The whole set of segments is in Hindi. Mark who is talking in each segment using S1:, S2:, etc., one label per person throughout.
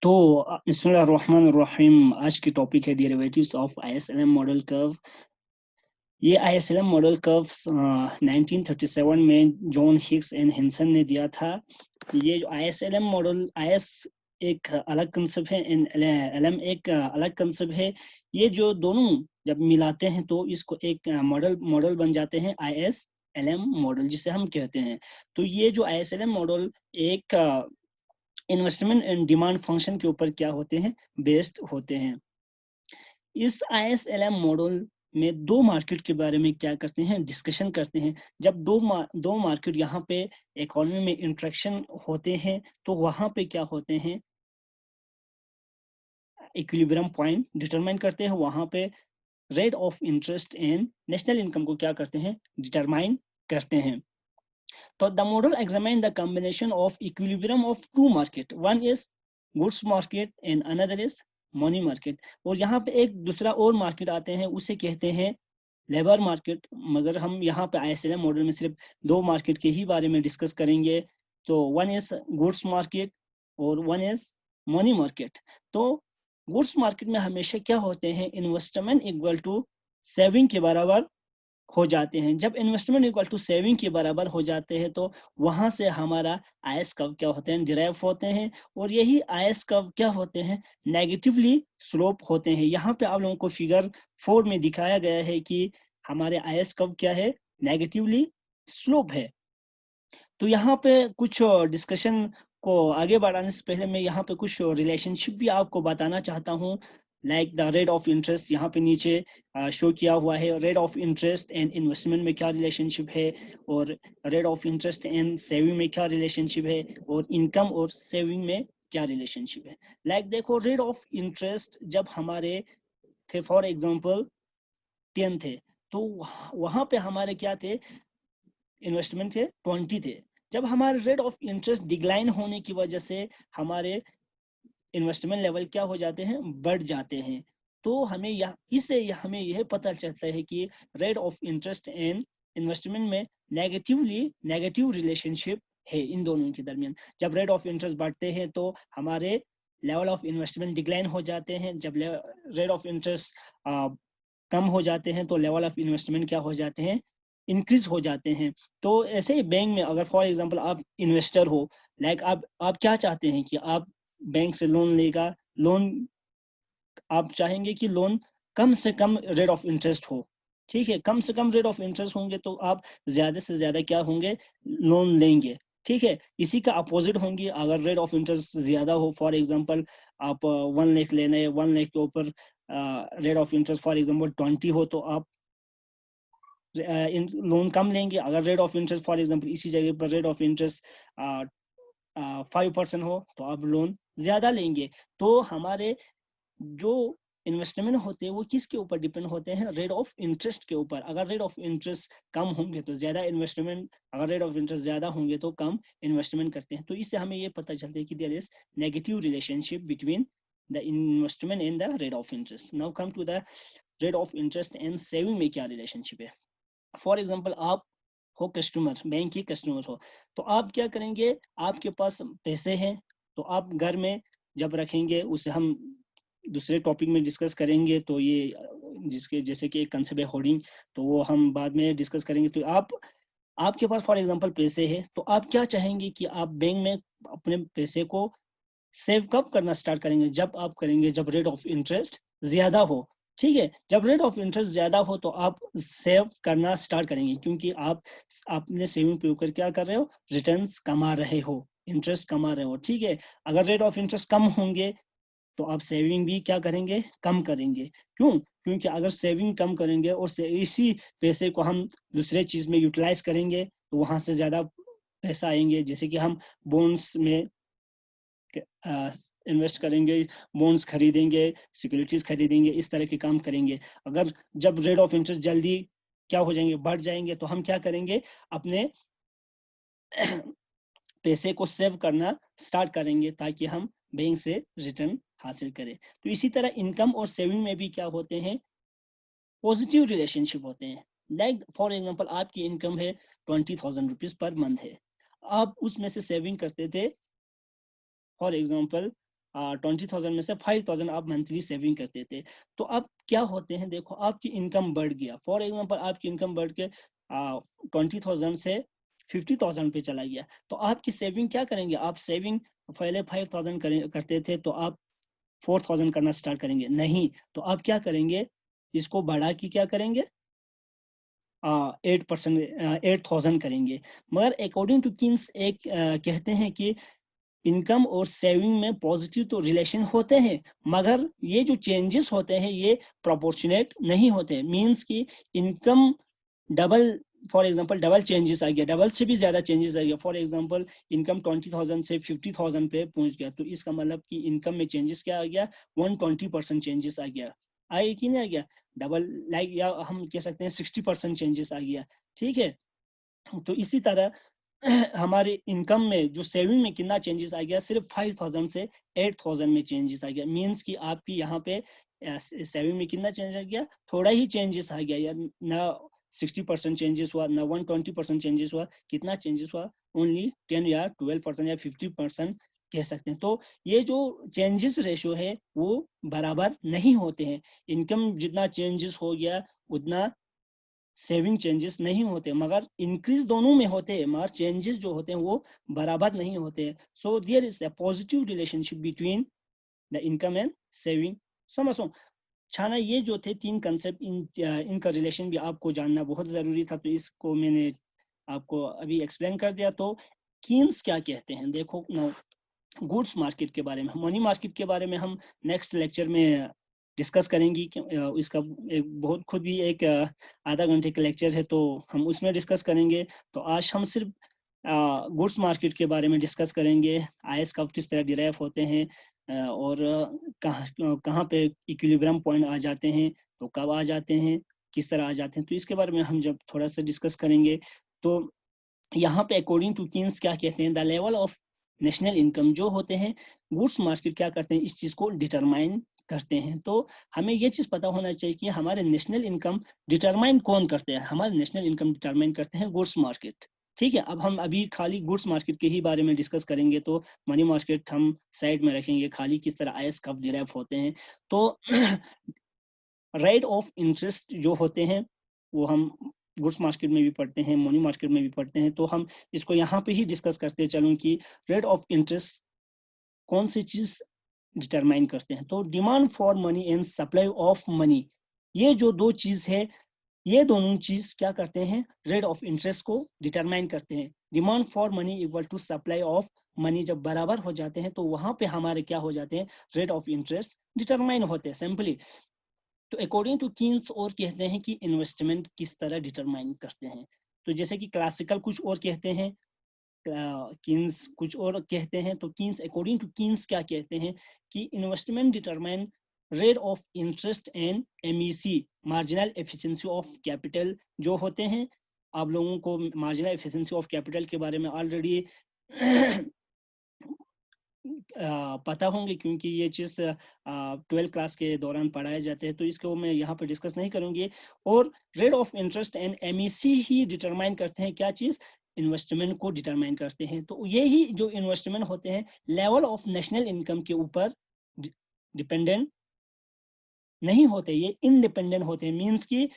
S1: तो बिस्मिल्लाहिर्रहमानिर्रहीम। आज की टॉपिक है derivatives of IS-LM model curve. ये आईएसएलएम मॉडल कर्व्स 1937 में जॉन हिग्स एंड हिंसन ने दिया था। ये जो आईएसएलएम मॉडल, आईएस एक अलग कंसेप्ट है, एलएम एक अलग कंसेप्ट है। ये जो दोनों जब मिलाते हैं तो इसको एक मॉडल बन जाते हैं आईएसएलएम मॉडल, जिसे हम कहते हैं। तो ये जो आईएसएलएम मॉडल एक इन्वेस्टमेंट एंड डिमांड फंक्शन के ऊपर क्या होते हैं, बेस्ड होते हैं। इस आईएसएलएम मॉडल में दो मार्केट के बारे में क्या करते हैं, डिस्कशन करते हैं। जब दो मार्केट यहाँ पे इकोनॉमी में इंटरेक्शन होते हैं तो वहां पे क्या होते हैं, इक्विलिब्रियम पॉइंट डिटरमाइन करते हैं। वहां पे rate of interest and national income को क्या करते हैं, डिटरमाइन करते हैं। So the model examines the combination of equilibrium of two market. One is goods market and another is money market. और यहाँ पे एक दूसरा और मार्केट आते हैं, उसे कहते हैं लेबर मार्केट। मगर हम यहाँ पे आईएसएलएम मॉडल में सिर्फ दो मार्केट के ही बारे में डिस्कस करेंगे। तो वन इज गुड्स मार्केट और वन इज मनी मार्केट। तो गुड्स मार्केट में हमेशा क्या होते हैं, इन्वेस्टमेंट इक्वल टू सेविंग के बराबर हो जाते हैं। जब इन्वेस्टमेंट इक्वल टू सेविंग के बराबर हो जाते हैं तो वहां से हमारा आयस कर्व क्या होते हैं, डिराइव होते हैं। और यही आयस कर्व क्या होते हैं, नेगेटिवली स्लोप होते हैं। यहाँ पे आप लोगों को फिगर 4 में दिखाया गया है कि हमारे आयस कर्व क्या है, नेगेटिवली स्लोप है। तो यहाँ पे कुछ डिस्कशन को आगे बढ़ाने से पहले मैं यहाँ पे कुछ रिलेशनशिप भी आपको बताना चाहता हूँ। Like the rate of interest यहाँ पे नीचे शो किया हुआ है। Rate of interest and investment में क्या रिलेशनशिप है, और rate of interest and saving में क्या रिलेशनशिप है, और इनकम और सेविंग में क्या रिलेशनशिप है। लाइक देखो, रेट ऑफ इंटरेस्ट जब हमारे थे, फॉर एग्जाम्पल 10 थे, तो वहां पे हमारे क्या थे, इन्वेस्टमेंट थे 20 थे। जब हमारे रेट ऑफ इंटरेस्ट डिक्लाइन होने की वजह से हमारे इन्वेस्टमेंट लेवल क्या हो जाते हैं, बढ़ जाते हैं। तो हमें यह पता चलता है कि rate of interest and investment में नेगेटिव रिलेशनशिप है इन दोनों के दरमियान। जब रेट ऑफ इंटरेस्ट बढ़ते हैं तो हमारे लेवल ऑफ इन्वेस्टमेंट डिक्लाइन हो जाते हैं। जब रेट ऑफ इंटरेस्ट कम हो जाते हैं तो लेवल ऑफ इन्वेस्टमेंट क्या हो जाते हैं, इंक्रीज हो जाते हैं। तो ऐसे ही बैंक में अगर फॉर एग्जांपल आप इन्वेस्टर हो, लाइक आप क्या चाहते हैं कि आप बैंक से लोन लेगा, लोन आप चाहेंगे कि लोन कम से कम रेट ऑफ इंटरेस्ट हो। ठीक है, कम से कम रेट ऑफ इंटरेस्ट होंगे तो आप ज्यादा से ज्यादा क्या होंगे, लोन लेंगे। ठीक है, इसी का अपोजिट होंगे अगर रेट ऑफ इंटरेस्ट ज्यादा हो। फॉर एग्जांपल आप 1 लाख लेने, 1 लाख के ऊपर rate of interest for example 20 हो तो आप लोन कम लेंगे। अगर rate of interest for example इसी जगह पर रेट ऑफ इंटरेस्ट 5% हो तो आप लोन ज्यादा लेंगे। तो हमारे जो इन्वेस्टमेंट होते हैं वो किसके ऊपर डिपेंड होते हैं, रेट ऑफ इंटरेस्ट के ऊपर। अगर रेट ऑफ इंटरेस्ट कम होंगे तो ज्यादा इन्वेस्टमेंट, अगर रेट ऑफ इंटरेस्ट ज्यादा होंगे तो कम इन्वेस्टमेंट करते हैं। तो इससे हमें ये पता चलता है कि there is negative relationship between the investment and the rate of interest. Now come to the rate of interest and saving में क्या रिलेशनशिप है। फॉर एग्जाम्पल आप हो कस्टमर, बैंक के कस्टमर हो, तो आप क्या करेंगे, आपके पास पैसे हैं तो आप घर में जब रखेंगे, उसे हम दूसरे टॉपिक में डिस्कस करेंगे। तो ये जिसके जैसे कि एक कंसेप्ट है होर्डिंग, तो वो हम बाद में डिस्कस करेंगे। तो आपके पास फॉर एग्जांपल पैसे है तो आप क्या चाहेंगे कि आप बैंक में अपने पैसे को सेव कब करना स्टार्ट करेंगे, जब आप करेंगे जब रेट ऑफ इंटरेस्ट ज्यादा हो। ठीक है, जब रेट ऑफ इंटरेस्ट ज्यादा हो तो आप सेव करना स्टार्ट करेंगे, क्योंकि आप अपने सेविंग पे ऊपर क्या कर रहे हो, रिटर्न्स कमा रहे हो, इंटरेस्ट कमा रहे हो। ठीक है, अगर रेट ऑफ इंटरेस्ट कम होंगे तो आप सेविंग भी क्या करेंगे, कम करेंगे। क्यों, क्योंकि अगर सेविंग कम करेंगे और इसी पैसे को हम दूसरे चीज में यूटिलाइज करेंगे तो वहां से ज्यादा पैसा आएंगे। जैसे कि हम बॉन्ड्स में इन्वेस्ट करेंगे, बॉन्ड्स खरीदेंगे, सिक्योरिटीज खरीदेंगे, इस तरह के काम करेंगे। अगर जब रेट ऑफ इंटरेस्ट जल्दी क्या हो जाएंगे, बढ़ जाएंगे, तो हम क्या करेंगे, अपने पैसे को सेव करना स्टार्ट करेंगे ताकि हम बैंक से रिटर्न हासिल करें। तो इसी तरह इनकम और सेविंग में भी क्या होते हैं, पॉजिटिव रिलेशनशिप होते हैं। लाइक फॉर एग्जांपल आपकी इनकम है 20,000 रुपीज पर मंथ है, आप उसमें से सेविंग करते थे फॉर एग्जांपल 20,000 में से 5,000 आप मंथली सेविंग करते थे। तो अब क्या होते हैं, देखो आपकी इनकम बढ़ गया, फॉर एग्जांपल आपकी इनकम बढ़ के 20,000 से 50,000 पे चला गया, तो आपकी सेविंग क्या करेंगे, आप सेविंग पहले 5,000 करते थे तो आप 4,000 करना स्टार्ट करेंगे, नहीं, तो आप क्या करेंगे, इसको बढ़ा के क्या करेंगे, 8%, 8,000 करेंगे। मगर अकॉर्डिंग टू किन्स एक कहते हैं कि इनकम और सेविंग में पॉजिटिव तो रिलेशन होते हैं, मगर ये जो चेंजेस होते हैं ये प्रोपोर्शनेट नहीं होते। मींस कि income double, for example double changes आ गया, डबल से भी ज्यादा चेंजेस आ गया, फॉर एग्जांपल इनकम 20,000 से 50,000 पे पहुंच गया, तो इसका मतलब कि इनकम में चेंजेस क्या आ गया, 120% चेंजेस आ गया, आए कि नहीं आ गया, डबल लाइक, या हम कह सकते हैं 60% चेंजेस आ गया। ठीक है, तो इसी तरह हमारे इनकम में जो सेविंग में कितना चेंजेस आ गया, सिर्फ 5,000 से 8,000 में चेंजेस आ गया। मींस कि आपकी यहाँ पे सेविंग में कितना चेंज आ गया, थोड़ा ही चेंजेस आ गया, या ना 60% चेंजेस हुआ, ना 120% चेंजेस हुआ, कितना चेंजेस हुआ, ओनली 10 या 12% या 50% कह सकते हैं। तो ये जो चेंजेस रेशो है वो बराबर नहीं होते हैं, इनकम जितना चेंजेस हो गया उतना सेविंग चेंजेस नहीं होते, मगर इंक्रीज दोनों में होते हैं, मगर चेंजेस जो होते हैं वो बराबर नहीं होते हैं। So there is a positive relationship between the income and saving. समझो छाना, ये जो थे तीन कंसेप्ट, इनका रिलेशन भी आपको जानना बहुत जरूरी था, तो इसको मैंने आपको अभी एक्सप्लेन कर दिया। तो कीन्स क्या कहते हैं, देखो नो, गुड्स मार्केट के बारे में, मनी मार्केट के बारे में हम नेक्स्ट लेक्चर में डिस्कस करेंगी कि इसका एक बहुत खुद भी एक आधा घंटे का लेक्चर है, तो हम उसमें डिस्कस करेंगे। तो आज हम सिर्फ गुड्स मार्केट के बारे में डिस्कस करेंगे, आयस कब किस तरह डिराइव होते हैं, और कहाँ पे इक्विलिब्रियम पॉइंट आ जाते हैं, तो कब आ जाते हैं, किस तरह आ जाते हैं, तो इसके बारे में हम जब थोड़ा सा डिस्कस करेंगे। तो यहाँ पे अकॉर्डिंग टू कीन्स क्या कहते हैं, the level of national income जो होते हैं, गुड्स मार्केट क्या करते हैं, इस चीज को डिटरमाइन करते हैं। तो हमें ये चीज पता होना चाहिए कि हमारे नेशनल इनकम डिटरमाइन कौन करते हैं, हमारे नेशनल इनकम डिटरमाइन करते हैं गुड्स मार्केट। ठीक है, अब हम अभी खाली गुड्स मार्केट के ही बारे में डिस्कस करेंगे, तो मनी मार्केट हम साइड में रखेंगे, खाली किस तरह आयस कब डिराइव होते हैं। तो रेट ऑफ इंटरेस्ट जो होते हैं वो हम गुड्स मार्केट में भी पढ़ते हैं, मनी मार्केट में भी पढ़ते हैं, तो हम इसको यहाँ पे ही डिस्कस करते चलूं कि रेट ऑफ इंटरेस्ट कौन सी चीज डिटरमाइन करते हैं। तो demand for money and supply of money, ये जो दो चीज है, ये दोनों चीज क्या करते हैं, रेट ऑफ इंटरेस्ट को डिटरमाइन करते हैं। Demand for money equal to supply of money जब बराबर हो जाते हैं, तो वहां पे हमारे क्या हो जाते हैं, रेट ऑफ इंटरेस्ट डिटरमाइन होते हैं सिंपली। तो अकॉर्डिंग टू कीन्स और कहते हैं कि इन्वेस्टमेंट किस तरह डिटरमाइन करते हैं। तो जैसे कि क्लासिकल कुछ और कहते हैं, कीन्स कुछ और कहते हैं, तो कीन्स अकॉर्डिंग टू कीन्स क्या कहते हैं कि investment determine rate of interest and MEC, marginal efficiency of capital जो होते हैं। आप लोगों को मार्जिनल एफिशिएंसी ऑफ कैपिटल के बारे में ऑलरेडी पता होंगे, क्योंकि ये चीज 12th क्लास के दौरान पढ़ाए जाते हैं, तो इसको मैं यहाँ पर डिस्कस नहीं करूंगी। और rate of interest and MEC he determine करते हैं क्या चीज, इन्वेस्टमेंट को डिटरमाइन करते हैं। तो ये ही जो इन्वेस्टमेंट होते हैं लेवल ऑफ नेशनल इनकम के ऊपर डिपेंडेंट नहीं होते, ये इंडिपेंडेंट होते हैं। मीन्स की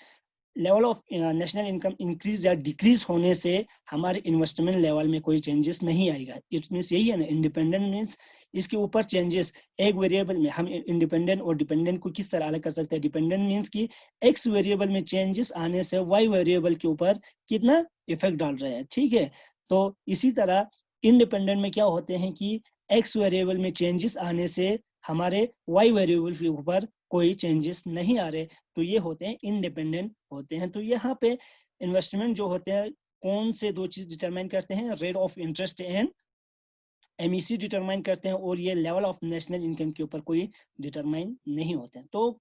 S1: level of national income increase या डिक्रीज होने से हमारे इन्वेस्टमेंट लेवल में कोई चेंजेस नहीं आएगा। इट मीन्स यही है ना, इंडिपेंडेंट मीन्स इसके ऊपर चेंजेस एक वेरिएबल में, हम इंडिपेंडेंट और डिपेंडेंट को किस तरह अलग कर सकते हैं, डिपेंडेंट मीन्स कि एक्स वेरिएबल में चेंजेस आने से वाई वेरिएबल के ऊपर कितना इफेक्ट डाल रहे हैं। ठीक है, तो इसी तरह इंडिपेंडेंट में क्या होते हैं कि एक्स वेरिएबल में चेंजेस आने से हमारे वाई वेरिएबल के ऊपर कोई चेंजेस नहीं आ रहे, तो ये होते हैं इंडिपेंडेंट होते हैं। तो यहाँ पे इन्वेस्टमेंट जो होते हैं कौन से दो चीज डिटरमाइन करते हैं, rate of interest and MEC determine करते हैं, और ये लेवल ऑफ नेशनल इनकम के ऊपर कोई डिटरमाइन नहीं होते हैं। तो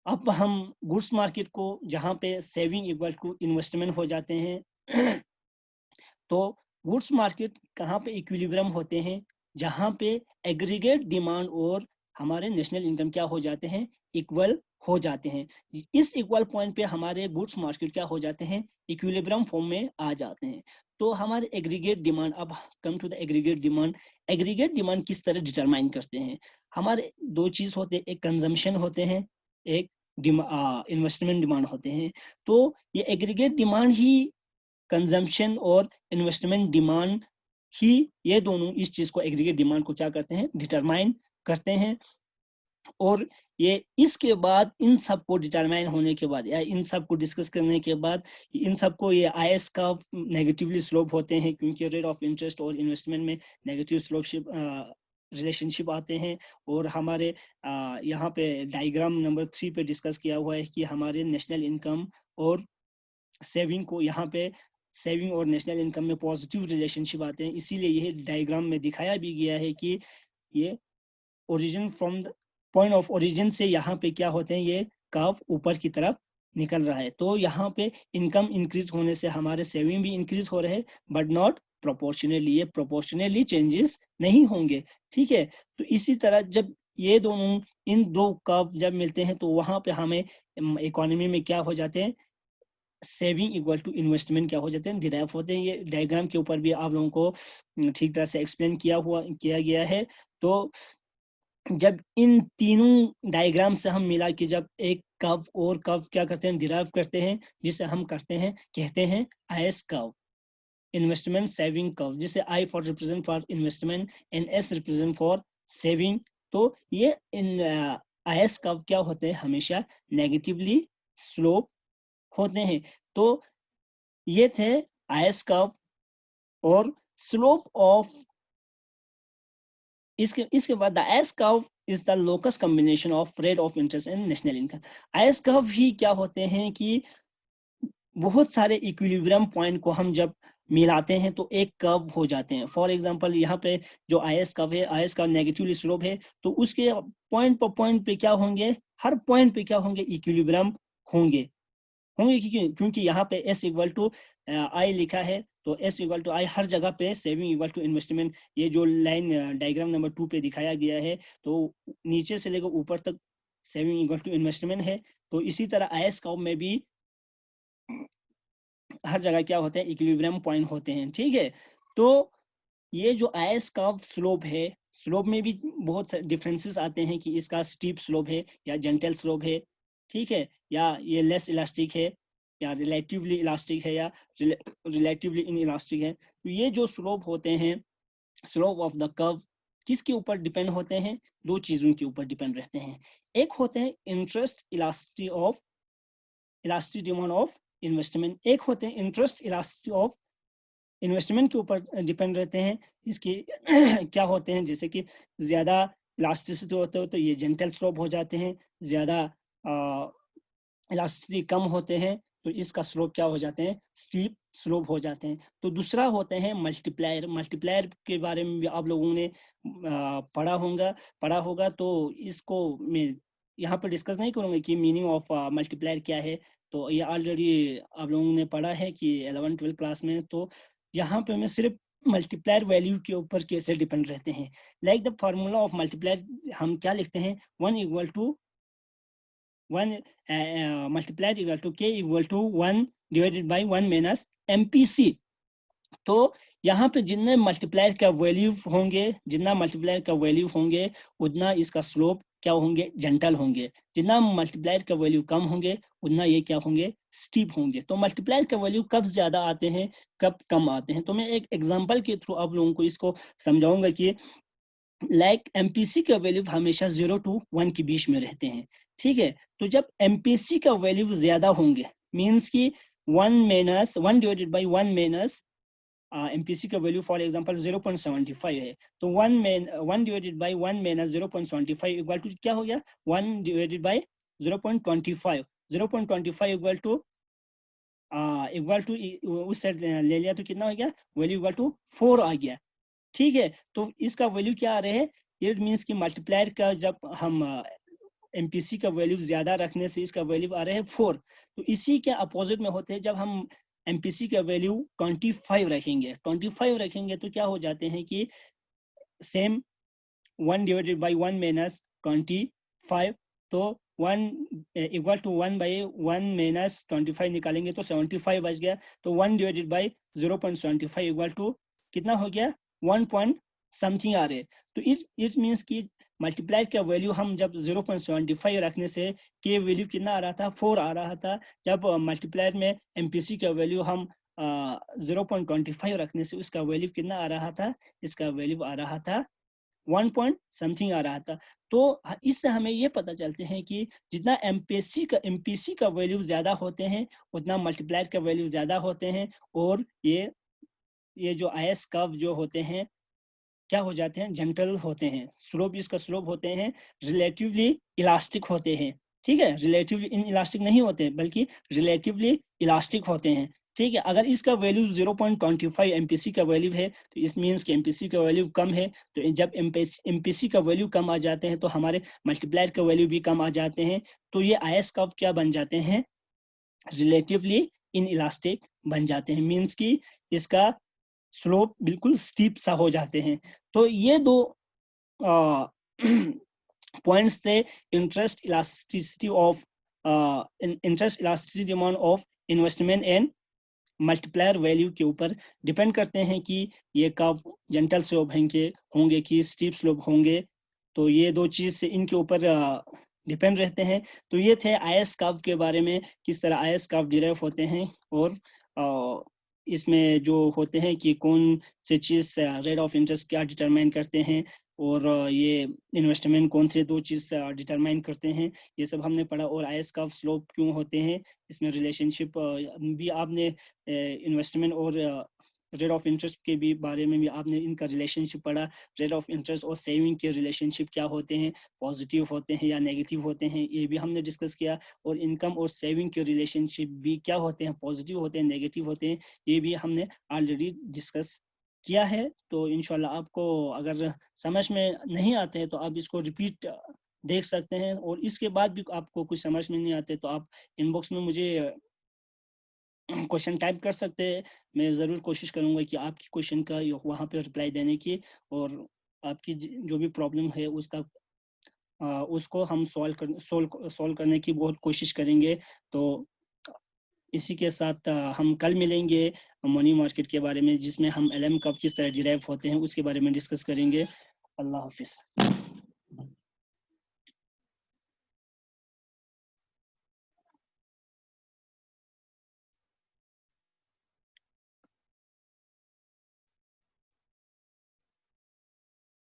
S1: अब हम गुड्स मार्केट को, जहाँ पे सेविंग इक्वल टू इन्वेस्टमेंट हो जाते हैं, तो गुड्स मार्केट कहाँ पे इक्विलिब्रियम होते हैं, जहाँ पे एग्रीगेट डिमांड और हमारे नेशनल इनकम क्या हो जाते हैं, इक्वल हो जाते हैं। इस इक्वल पॉइंट पे हमारे गुड्स मार्केट क्या हो जाते हैं, इक्विलिब्रियम फॉर्म में आ जाते हैं। तो हमारे एग्रीगेट डिमांड, अब come to the aggregate demand. Aggregate demand किस तरह डिटरमाइन करते हैं? हमारे दो चीज होते हैं, एक कंजम्पशन होते हैं, एक इन्वेस्टमेंट डिमांड होते हैं। तो ये एग्रीगेट डिमांड ही, कंजम्पशन और इन्वेस्टमेंट डिमांड ही, ये दोनों इस चीज को, एग्रीगेट डिमांड को क्या करते हैं? डिटरमाइन करते हैं। और ये इसके बाद, इन सब को डिटरमाइन होने के बाद या इन सब को डिस्कस करने के बाद, इन सब को ये आईएस का नेगेटिवली स्लोप होते हैं, क्योंकि रेट ऑफ इंटरेस्ट और इन्वेस्टमेंट में नेगेटिव स्लोपशिप रिलेशनशिप आते हैं। और हमारे यहाँ पे डायग्राम नंबर 3 पे डिस्कस किया हुआ है कि हमारे नेशनल इनकम और सेविंग को, यहाँ पे सेविंग और नेशनल इनकम में पॉजिटिव रिलेशनशिप आते हैं। इसीलिए यह डायग्राम में दिखाया भी गया है कि ये origin from the point of origin से यहाँ पे क्या होते हैं, ये कर्व ऊपर की तरफ निकल रहा है। तो यहाँ पे इनकम इंक्रीज होने से हमारे सेविंग भी इंक्रीज हो रहे हैं, बट नॉट प्रोपोर्शनली, ये प्रोपोर्शनली चेंजेस नहीं होंगे। ठीक है, तो इसी तरह जब ये दोनों, इन दो कर्व जब मिलते हैं, तो वहां पे हमें इकोनॉमी में क्या हो जाते हैं, सेविंग इक्वल टू इन्वेस्टमेंट क्या हो जाते हैं, डिराइव होते हैं। ये डायग्राम के ऊपर भी आप लोगों को ठीक तरह से एक्सप्लेन किया गया है। तो जब इन तीनों डायग्राम से हम मिला कि जब एक कर्व और कर्व क्या करते हैं, डिराइव करते हैं, जिसे हम कहते हैं IS curve, investment saving curve, जिसे I for represent for investment and S represent for saving. तो ये इन आईएस कर्व क्या होते हैं, हमेशा नेगेटिवली स्लोप होते हैं। तो ये थे आईएस कर्व और स्लोप ऑफ। इसके बाद the IS curve is the locus combination of rate of interest and national income. IS curve ही क्या होते हैं कि बहुत सारे इक्विलिब्रियम पॉइंट को हम जब मिलाते हैं तो एक कर्व हो जाते हैं। फॉर एग्जांपल यहाँ पे जो आईएस कर्व है, आईएस का नेगेटिव स्लोप है, तो उसके पॉइंट पे क्या होंगे, हर पॉइंट पे क्या होंगे, इक्विलिब्रियम होंगे होंगे क्योंकि यहाँ पे S इक्वल टू आई लिखा है, तो S इक्वल टू आई हर जगह पे सेविंग इक्वल टू इन्वेस्टमेंट, ये जो लाइन डायग्राम नंबर 2 पे दिखाया गया है, तो नीचे से लेकर ऊपर तक सेविंग इक्वल टू इन्वेस्टमेंट है। तो इसी तरह आईएस कर्व में भी हर जगह क्या होते हैं, इक्विलिब्रियम पॉइंट होते हैं। ठीक है, तो ये जो आईएस कर्व स्लोप है, स्लोप में भी बहुत डिफरेंसेस आते हैं कि इसका स्टीप स्लोप है या जेंटल स्लोप है। ठीक है, या ये लेस इलास्टिक है या रिलेटिवली इलास्टिक है या रिलेटिवली इन इलास्टिक है। तो ये जो स्लोप होते हैं, स्लोप ऑफ द कर्व किसके ऊपर डिपेंड होते हैं, दो चीजों के ऊपर डिपेंड रहते हैं। एक होते हैं interest elastic of, elastic demand of investment, एक होते हैं इंटरेस्ट इलास्टिक ऑफ इन्वेस्टमेंट के ऊपर डिपेंड रहते हैं। इसके क्या होते हैं, जैसे कि ज्यादा इलास्टिसिटी होते हो तो ये जेंटल स्लोप हो जाते हैं, ज्यादा इलास्टिसिटी कम होते हैं तो इसका स्लोप क्या हो जाते हैं, स्टीप स्लोप हो जाते हैं। तो दूसरा होते हैं मल्टीप्लायर। मल्टीप्लायर के बारे में भी आप लोगों ने पढ़ा होगा, तो इसको मैं यहाँ पर डिस्कस नहीं करूंगा कि मीनिंग ऑफ मल्टीप्लायर क्या है। तो ये ऑलरेडी आप लोगों ने पढ़ा है कि 11-12 क्लास में। तो यहाँ पे मैं सिर्फ मल्टीप्लायर वैल्यू के ऊपर कैसे डिपेंड रहते हैं। Like the formula of multiplier हम क्या लिखते हैं, 1 equal to 1 multiplier equal to k equal to 1 divided by 1 minus MPC। तो यहाँ पे जितने मल्टीप्लायर का वैल्यू होंगे, जितना मल्टीप्लायर का वैल्यू होंगे, उतना इसका स्लोप क्या होंगे, जेंटल होंगे। जितना मल्टीप्लायर का वैल्यू कम होंगे, उतना ये क्या होंगे, स्टीप होंगे। तो मल्टीप्लायर का वैल्यू कब ज्यादा आते हैं, कब कम आते हैं, तो मैं एक एग्जांपल के थ्रू आप लोगों को इसको समझाऊंगा कि लाइक MPC का वैल्यू हमेशा 0 to 1 के बीच में रहते हैं। ठीक है, तो जब MPC का वैल्यू ज्यादा होंगे, मीन्स की 1 डिवाइडेड बाई 1 माइनस MPC का वैल्यू फॉर एग्जांपल 0.75 है, तो 1 divided by 1 minus 0.75 equal to क्या हो गया, 1 डिवाइडेड बाई 0.25। 0.25 इक्वल टू उस साइड ले लिया तो कितना हो गया, वैल्यू इक्वल टू 4 आ गया। ठीक है, तो इसका वैल्यू क्या आ रहे हैं, इट मीन्स कि मल्टीप्लायर का जब हम MPC का वैल्यू ज्यादा रखने से इसका वैल्यू आ रहे हैं 4। तो इसी के अपोजिट में होते हैं, जब हम MPC का वैल्यू 25 रखेंगे तो क्या हो जाते हैं कि सेम 1 डिवाइडेड बाई 1 माइनस 25, तो 1 इक्वल टू 1/1 माइनस 25 निकालेंगे तो 75 बच गया। तो 1 डिवाइडेड बाई 0.75 इक्वल टू कितना हो गया 1 पॉइंट समथिंग आ रहे। तो इट मीन्स कि मल्टीप्लाई का वैल्यू हम जब 0.75 रखने से के वैल्यू कितना आ रहा था 4 आ रहा था। जब मल्टीप्लायर में एमपीसी का वैल्यू हम 0.25 रखने से उसका वैल्यू कितना आ रहा था, इसका वैल्यू आ रहा था 1 पॉइंट समथिंग आ रहा था। तो इससे हमें ये पता चलते हैं कि जितना एमपीसी का वैल्यू ज्यादा होते हैं उतना मल्टीप्लायर का वैल्यू ज्यादा होते हैं। और ये जो आईएस कर्व जो होते हैं क्या हो जाते हैं, जेंटल होते हैं। स्लोप इसका स्लोप होते हैं रिलेटिवली इलास्टिक होते हैं। ठीक है, रिलेटिवली इन इलास्टिक नहीं होते बल्कि रिलेटिवली इलास्टिक होते हैं। ठीक है, अगर इसका वैल्यू 0.25 एमपीसी का वैल्यू है तो इस मीन्स कि एमपीसी का वैल्यू कम है। तो जब एमपीसी का वैल्यू कम आ जाते हैं तो हमारे मल्टीप्लायर का वैल्यू भी कम आ जाते हैं। तो ये आईएस कर्व क्या बन जाते हैं, रिलेटिवली इन इलास्टिक बन जाते हैं। मीन्स कि इसका स्लोप बिल्कुल स्टीप सा हो जाते हैं। तो ये दो पॉइंट्स थे, interest elasticity of interest elasticity amount of investment and multiplier value के ऊपर डिपेंड करते हैं कि ये कब जेंटल स्लोप होंगे कि स्टीप स्लोप होंगे। तो ये दो चीज से इनके ऊपर डिपेंड रहते हैं। तो ये थे आईएस कर्व के बारे में, किस तरह आईएस कर्व डिराइव होते हैं और इसमें जो होते हैं कि कौन से चीज रेट ऑफ इंटरेस्ट क्या डिटरमाइन करते हैं और ये इन्वेस्टमेंट कौन से दो चीज डिटरमाइन करते हैं, ये सब हमने पढ़ा। और आईएस कर्व स्लोप क्यों होते हैं, इसमें रिलेशनशिप भी आपने इन्वेस्टमेंट और रेट ऑफ इंटरेस्ट के भी बारे में भी आपने इनका रिलेशनशिप पढ़ा। रेट ऑफ इंटरेस्ट और सेविंग के रिलेशनशिप क्या होते हैं, पॉजिटिव होते हैं या नेगेटिव होते हैं, ये भी हमने डिस्कस किया। और इनकम और सेविंग के रिलेशनशिप भी क्या होते हैं, पॉजिटिव होते हैं, नेगेटिव होते हैं, ये भी हमने ऑलरेडी डिस्कस किया है। तो इंशाल्लाह आपको अगर समझ में नहीं आते हैं तो आप इसको रिपीट देख सकते हैं। और इसके बाद भी आपको कुछ समझ में नहीं आते तो आप इनबॉक्स में मुझे क्वेश्चन टाइप कर सकते हैं। मैं ज़रूर कोशिश करूंगा कि आपकी क्वेश्चन का वहाँ पे रिप्लाई देने की, और आपकी जो भी प्रॉब्लम है उसको हम सॉल्व करने की बहुत कोशिश करेंगे। तो इसी के साथ हम कल मिलेंगे मनी मार्केट के बारे में, जिसमें हम एलएम कब किस तरह डिराइव होते हैं उसके बारे में डिस्कस करेंगे। अल्लाह हाफिज़।